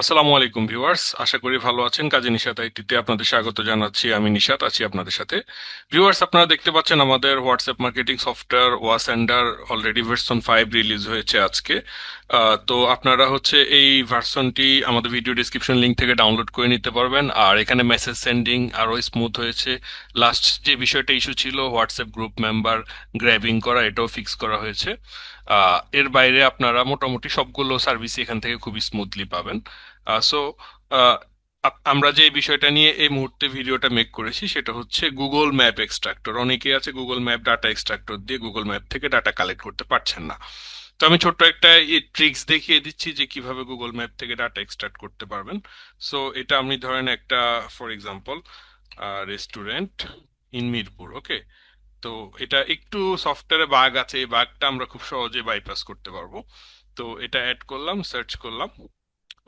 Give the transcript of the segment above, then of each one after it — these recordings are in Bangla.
আসসালামু আলাইকুম ভিউয়ার্স, আশা করি ভালো আছেন। কাজী নিশাত আইটিতে আপনাদের স্বাগত জানাচ্ছি। আমি নিশাত আছি আপনাদের সাথে। ভিউয়ার্স, আপনারা দেখতে পাচ্ছেন আমাদের WhatsApp marketing software WASender already version 5 release হয়েছে আজকে। তো আপনারা হচ্ছে এই ভার্সনটি আমাদের ভিডিও ডিসক্রিপশন লিংক থেকে ডাউনলোড করে নিতে পারবেন। আর এখানে মেসেজ সেন্ডিং আরো স্মুথ হয়েছে। লাস্ট যে বিষয়টা ইস্যু ছিল হোয়াটসঅ্যাপ গ্রুপ মেম্বার গ্র্যাবিং করা, এটাও ফিক্স করা হয়েছে। এর বাইরে আপনারা মোটামুটি সবগুলো সার্ভিস এখান থেকে খুবই স্মুথলি পাবেন। সো আমরা যে বিষয়টা নিয়ে এই মুহূর্তে ভিডিওটা মেক করেছি সেটা হচ্ছে গুগল ম্যাপ এক্সট্রাক্টর। অনেকেই আছে গুগল ম্যাপ ডাটা এক্সট্রাক্টর দিয়ে গুগল ম্যাপ থেকে ডাটা কালেক্ট করতে পারছেন না। তো আমি ছোট্ট একটা ট্রিক্স দেখিয়ে দিচ্ছি যে কিভাবে গুগল ম্যাপ থেকে ডাটা এক্সট্রাক্ট করতে পারবেন। সো এটা আপনি ধরেন একটা, for example, restaurant in Mirpur, okay. তো এটা একটু সফটওয়্যারে বাগ আছে, এই বাগটা আমরা খুব সহজে বাইপাস করতে পারবো। তো এটা অ্যাড করলাম, সার্চ করলাম,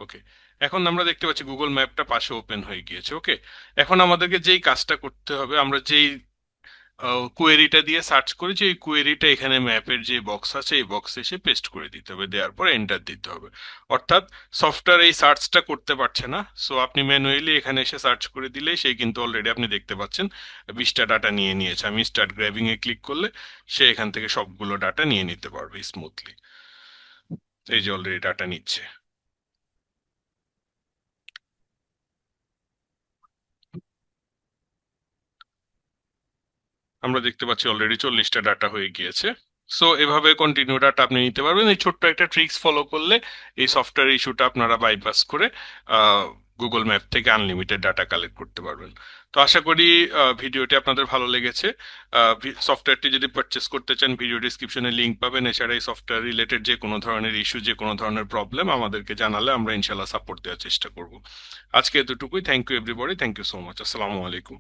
ওকে। এখন আমরা দেখতে পাচ্ছি গুগল ম্যাপটা পাশে ওপেন হয়ে গিয়েছে, ওকে। এখন আমাদেরকে যেই কাজটা করতে হবে, আমরা যেই কোয়েরিটা দিয়ে সার্চ করেছি এই কোয়েরিটা এখানে ম্যাপের যে বক্স আছে এই বক্সে এসে পেস্ট করে দিতে হবে, দেওয়ার পর এন্টার দিতে হবে। অর্থাৎ সফটওয়্যার এই সার্চটা করতে পারছে না, সো আপনি ম্যানুয়ালি এখানে এসে সার্চ করে দিলেই সেই কিন্তু অলরেডি আপনি দেখতে পাচ্ছেন 20টা ডাটা নিয়ে নিয়েছে। আমি স্টার্ট গ্র্যাবিং এ ক্লিক করলে সে এখান থেকে সবগুলো ডাটা নিয়ে নিতে পারবে স্মুথলি। এই যে অলরেডি ডাটা নিচ্ছে। আমরা দেখতে পাচ্ছি অলরেডি 40টা ডাটা হয়ে গিয়েছে। সো এভাবে কন্টিনিউ ডাটা আপনি নিতে পারবেন এই ছোট্ট একটা ট্রিক্স ফলো করলে। এই সফটওয়্যার ইস্যুটা আপনারা বাইপাস করে গুগল ম্যাপ থেকে আনলিমিটেড ডাটা কালেক্ট করতে পারবেন। তো আশা করি ভিডিওটি আপনাদের ভালো লেগেছে। সফটওয়্যারটি যদি পারচেস করতে চান ভিডিও ডিসক্রিপশনে লিংক পাবেন। এছাড়া এই সফটওয়্যার রিলেটেড যে কোনো ধরনের ইস্যু, যে কোনো ধরনের প্রবলেম আমাদেরকে জানালে আমরা ইনশাল্লাহ সাপোর্ট দেওয়ার চেষ্টা করব। আজকে এতটুকুই। Thank you everybody, thank you so much. আসসালামু আলাইকুম।